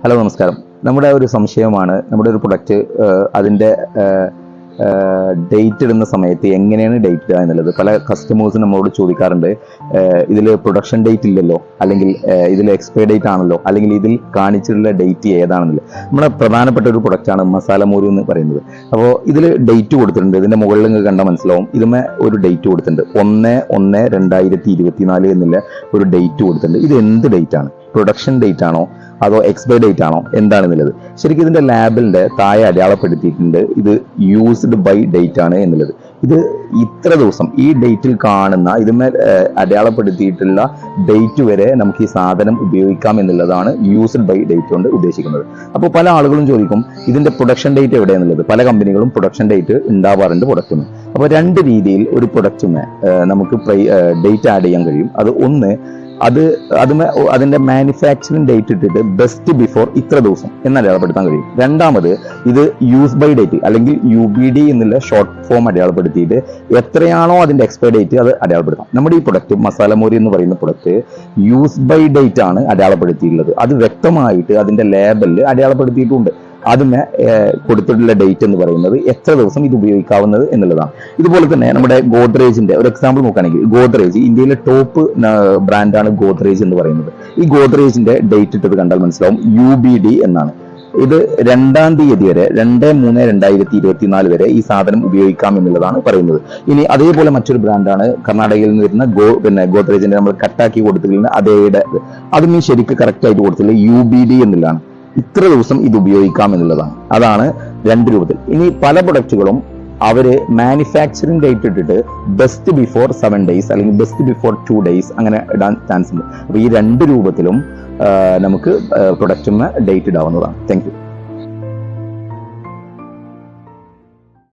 Hello നമസ്കാരം. നമ്മുടെ ഒരു സംശയമാണ്, നമ്മുടെ ഒരു പ്രൊഡക്റ്റ് അതിൻ്റെ ഡേറ്റ് ഇടുന്ന സമയത്ത് എങ്ങനെയാണ് ഡേറ്റ് ഇടുക എന്നുള്ളത്. പല കസ്റ്റമേഴ്സും നമ്മളോട് ചോദിക്കാറുണ്ട്, ഇതിൽ പ്രൊഡക്ഷൻ ഡേറ്റ് ഇല്ലല്ലോ, അല്ലെങ്കിൽ ഇതിൽ എക്സ്പയർ ഡേറ്റ് ആണല്ലോ, അല്ലെങ്കിൽ ഇതിൽ കാണിച്ചിട്ടുള്ള ഡേറ്റ് ഏതാണെന്നില്ല. നമ്മുടെ പ്രധാനപ്പെട്ട ഒരു പ്രൊഡക്റ്റാണ് മസാല മോരു എന്ന് പറയുന്നത്. അപ്പോൾ ഇതിൽ ഡേറ്റ് കൊടുത്തിട്ടുണ്ട്. ഇതിൻ്റെ മുകളിൽ നിങ്ങൾക്ക് കണ്ടാൽ മനസ്സിലാവും, ഇതിന്മേ ഒരു ഡേറ്റ് കൊടുത്തിട്ടുണ്ട്. 1/1/2024 എന്നുള്ള ഒരു ഡേറ്റ് കൊടുത്തിട്ടുണ്ട്. ഇത് എന്ത് ഡേറ്റ് ആണ്? പ്രൊഡക്ഷൻ ഡേറ്റ് ആണോ അതോ എക്സ്പയർ ഡേറ്റ് ആണോ എന്താണെന്നുള്ളത്. ശരിക്കും ഇതിന്റെ ലാബിലിന്റെ താഴെ അടയാളപ്പെടുത്തിയിട്ടുണ്ട്, ഇത് യൂസ്ഡ് ബൈ ഡേറ്റ് ആണ് എന്നുള്ളത്. ഇത് ഇത്ര ദിവസം ഈ ഡേറ്റിൽ കാണുന്ന ഇതിന്മേൽ അടയാളപ്പെടുത്തിയിട്ടുള്ള ഡേറ്റ് വരെ നമുക്ക് ഈ സാധനം ഉപയോഗിക്കാം എന്നുള്ളതാണ് യൂസ്ഡ് ബൈ ഡേറ്റ് കൊണ്ട് ഉദ്ദേശിക്കുന്നത്. അപ്പോൾ പല ആളുകളും ചോദിക്കും, ഇതിന്റെ പ്രൊഡക്ഷൻ ഡേറ്റ് എവിടെയെന്നുള്ളത്. പല കമ്പനികളും പ്രൊഡക്ഷൻ ഡേറ്റ് ഉണ്ടാവാറുണ്ട് പ്രൊഡക്റ്റിന്. അപ്പോൾ രണ്ട് രീതിയിൽ ഒരു പ്രൊഡക്റ്റിന് നമുക്ക് ഡേറ്റ് ആഡ് ചെയ്യാൻ കഴിയും. അത് ഒന്ന്, അതിന്റെ മാനുഫാക്ചറിങ് ഡേറ്റ് ഇട്ടിട്ട് ബെസ്റ്റ് ബിഫോർ ഇത്ര ദിവസം എന്ന് അടയാളപ്പെടുത്താൻ കഴിയും. രണ്ടാമത്, ഇത് യൂസ് ബൈ ഡേറ്റ് അല്ലെങ്കിൽ UBD എന്നുള്ള ഷോർട്ട് ഫോം അടയാളപ്പെടുത്തിയിട്ട് എത്രയാണോ അതിന്റെ എക്സ്പയർ ഡേറ്റ് അത് അടയാളപ്പെടുത്താം. നമ്മുടെ ഈ പ്രൊഡക്റ്റ് മസാല മോരി എന്ന് പറയുന്ന പ്രൊഡക്റ്റ് യൂസ് ബൈ ഡേറ്റ് ആണ് അടയാളപ്പെടുത്തിയിട്ടുള്ളത്. അത് വ്യക്തമായിട്ട് അതിന്റെ ലേബലിൽ അടയാളപ്പെടുത്തിയിട്ടുണ്ട്. അതിന് കൊടുത്തിട്ടുള്ള ഡേറ്റ് എന്ന് പറയുന്നത് എത്ര ദിവസം ഇത് ഉപയോഗിക്കാവുന്നത് എന്നുള്ളതാണ്. ഇതുപോലെ തന്നെ നമ്മുടെ ഗോദ്രേജിന്റെ ഒരു എക്സാമ്പിൾ നോക്കുകയാണെങ്കിൽ, ഗോദ്രേജ് ഇന്ത്യയിലെ ടോപ്പ് ബ്രാൻഡാണ് ഗോദ്രേജ് എന്ന് പറയുന്നത്. ഈ ഗോദ്രേജിന്റെ ഡേറ്റ് ഇട്ടത് കണ്ടാൽ മനസ്സിലാവും, UBD എന്നാണ്. ഇത് 2-ാം തീയതി വരെ, 2/3/2024 വരെ ഈ സാധനം ഉപയോഗിക്കാം എന്നുള്ളതാണ് പറയുന്നത്. ഇനി അതേപോലെ മറ്റൊരു ബ്രാൻഡാണ് കർണാടകയിൽ നിന്ന് വരുന്ന ഗോദ്രേജിന്റെ നമ്മൾ കട്ടാക്കി കൊടുത്തിട്ടുള്ള അതേടെ, അതും ഈ ശരിക്ക് കറക്റ്റ് ആയിട്ട് കൊടുത്തിട്ടുള്ള UBD എന്നുള്ളതാണ്. ഇത്ര ദിവസം ഇത് ഉപയോഗിക്കാം എന്നുള്ളതാണ്. അതാണ് രണ്ട് രൂപത്തിൽ. ഇനി പല പ്രൊഡക്റ്റുകളും അവര് മാനുഫാക്ചറിങ് ഡേറ്റ് ഇട്ടിട്ട് ബെസ്റ്റ് ബിഫോർ 7 days അല്ലെങ്കിൽ ബെസ്റ്റ് ബിഫോർ 2 days അങ്ങനെ ഇടാൻ ചാൻസ് ഉണ്ട്. അപ്പൊ ഈ രണ്ട് രൂപത്തിലും നമുക്ക് പ്രൊഡക്റ്റിന് ഡേറ്റ് ഇടാവുന്നതാണ്. Thank U.